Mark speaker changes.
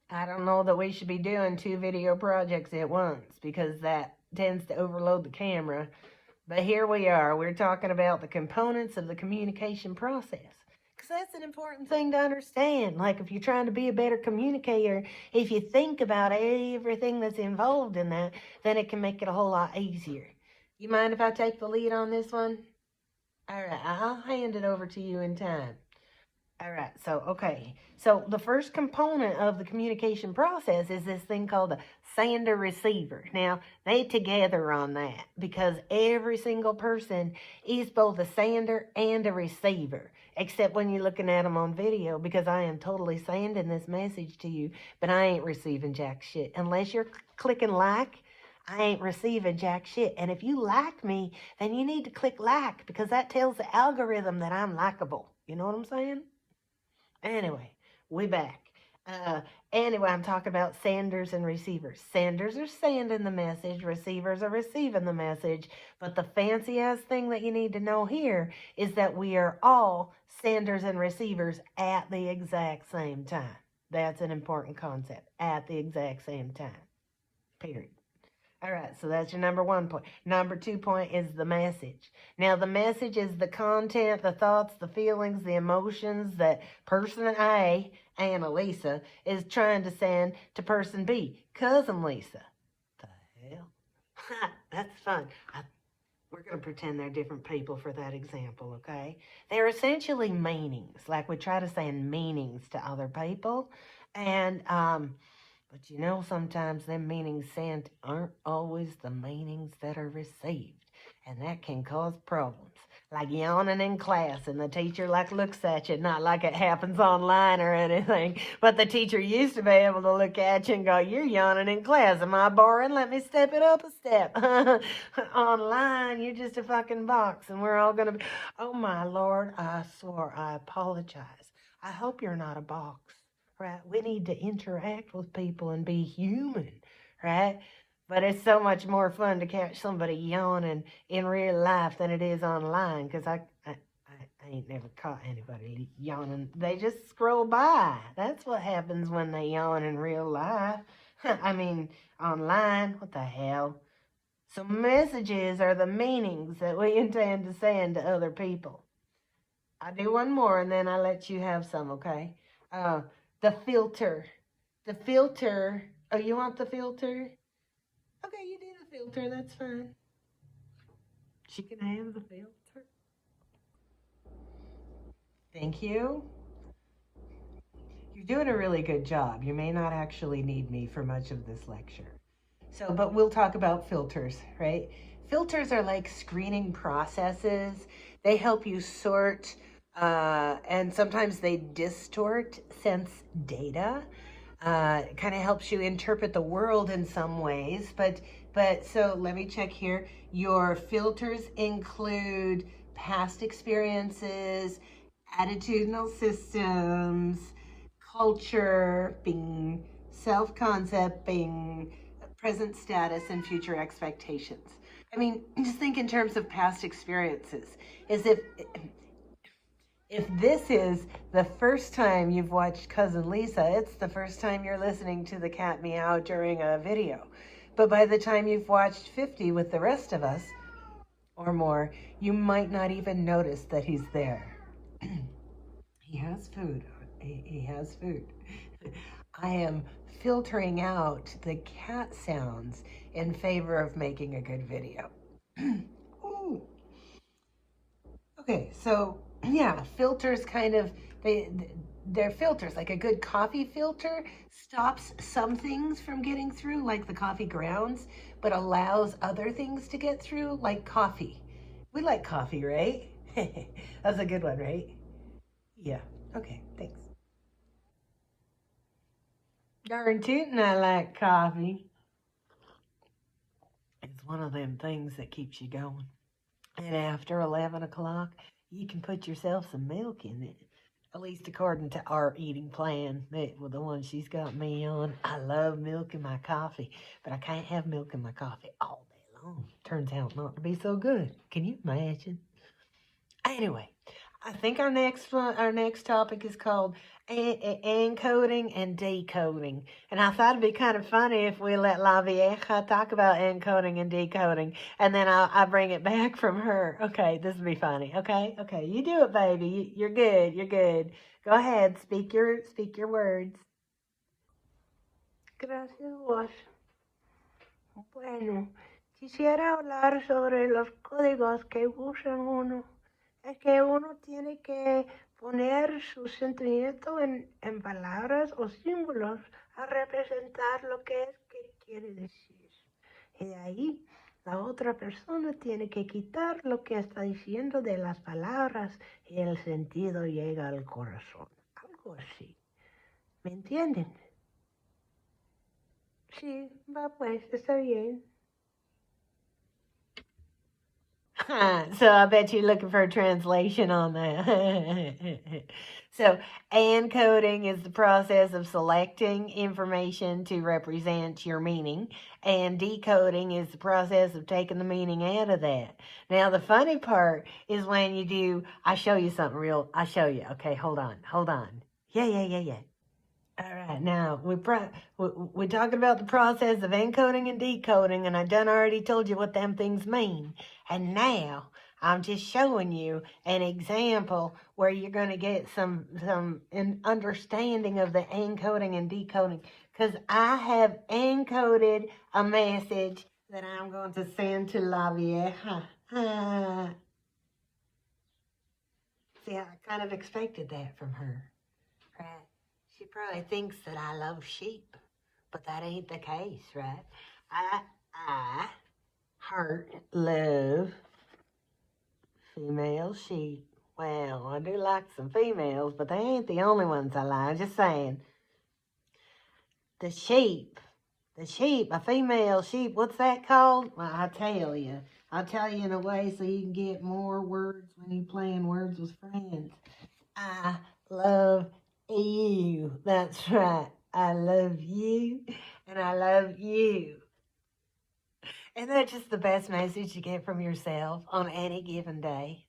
Speaker 1: I don't know that we should be doing 2 video projects at once because that tends to overload the camera. But here we are. We're talking about the components of the communication process. Because that's an important thing to understand. Like, if you're trying to be a better communicator, if you think about everything that's involved in that, then it can make it a whole lot easier. You mind if I take the lead on this one? All right, I'll hand it over to you in time. All right, okay. So the first component of the communication process is this thing called the sender receiver. Now, they together on that because every single person is both a sender and a receiver, except when you're looking at them on video, because I am totally sending this message to you, but I ain't receiving jack shit. Unless you're clicking like, I ain't receiving jack shit. And if you like me, then you need to click like because that tells the algorithm that I'm likable. You know what I'm saying? Anyway, we back. Anyway, I'm talking about senders and receivers. Senders are sending the message, receivers are receiving the message. But the fancy ass thing that you need to know here is that we are all senders and receivers at the exact same time. That's an important concept. At the exact same time. Period. All right, so that's your number 1 point. Number 2 point is the message. Now, the message is the content, the thoughts, the feelings, the emotions that person A, Annalisa, is trying to send to person B, CuzonLisa. The hell? That's fun. We're going to pretend they're different people for that example, okay? They're essentially meanings, like we try to send meanings to other people. And, but you know, sometimes them meanings sent aren't always the meanings that are received. And that can cause problems. Like yawning in class and the teacher like looks at you, not like it happens online or anything. But the teacher used to be able to look at you and go, "You're yawning in class. Am I boring? Let me step it up a step." Online, you're just a fucking box. And we're all going to be, "Oh my Lord, I swore I apologize. I hope you're not a box." Right? We need to interact with people and be human, right? But it's so much more fun to catch somebody yawning in real life than it is online because I ain't never caught anybody yawning. They just scroll by. That's what happens when they yawn in real life. I mean, online, what the hell? So messages are the meanings that we intend to send to other people. I do one more and then I let you have some, okay? Uh, the filter. The filter. Oh, you want the filter? Okay, you do the filter. That's fine. She can have the filter. Thank you. You're doing a really good job. You may not actually need me for much of this lecture. So, but we'll talk about filters, right? Filters are like screening processes. They help you sort, and sometimes they distort sense data. It kind of helps you interpret the world in some ways. But so let me check here. Your filters include past experiences, attitudinal systems, culture, bing, self-concept, bing, present status, and future expectations. I mean, just think in terms of past experiences. As if this is the first time you've watched Cousin Lisa, it's the first time you're listening to the cat meow during a video. But by the time you've watched 50 with the rest of us, or more, you might not even notice that he's there. He has food. He has food. I am filtering out the cat sounds in favor of making a good video. Ooh. Okay, so yeah, filters kind of they're filters. Like a good coffee filter stops some things from getting through, like the coffee grounds, but allows other things to get through, like coffee. We like coffee, right? That's a good one, right? Yeah. Okay, thanks. Darn tootin', I like coffee. It's one of them things that keeps you going. And after 11 o'clock, you can put yourself some milk in it. At least according to our eating plan, the one she's got me on. I love milk in my coffee, but I can't have milk in my coffee all day long. Turns out not to be so good. Can you imagine? Anyway, I think our next topic is called encoding and decoding. And I thought it'd be kind of funny if we let La Vieja talk about encoding and decoding, and then I bring it back from her. Okay, this will be funny. Okay, you do it, baby. You're good. You're good. Go ahead, speak your words. Gracias, vos. Bueno, quisiera hablar sobre los códigos que usan uno. Es que uno tiene que poner su sentimiento en palabras o símbolos a representar lo que es que quiere decir. Y de ahí la otra persona tiene que quitar lo que está diciendo de las palabras y el sentido llega al corazón. Algo así. ¿Me entienden? Sí, va pues, está bien. So I bet you're looking for a translation on that. So encoding is the process of selecting information to represent your meaning, and decoding is the process of taking the meaning out of that. Now the funny part is when you do, I show you something real, I show you. Okay, hold on. Yeah. All right, now we're talking about the process of encoding and decoding, and I done already told you what them things mean. And now I'm just showing you an example where you're going to get some understanding of the encoding and decoding. Because I have encoded a message that I'm going to send to La Vieja. See, I kind of expected that from her, right? She probably thinks that I love sheep, but that ain't the case, right? I love female sheep. Well, I do like some females, but they ain't the only ones I like. Just saying. The sheep, a female sheep, what's that called? Well, I'll tell you in a way so you can get more words when you're playing words with friends. I love you. That's right. I love you and I love you. Isn't that just the best message you get from yourself on any given day?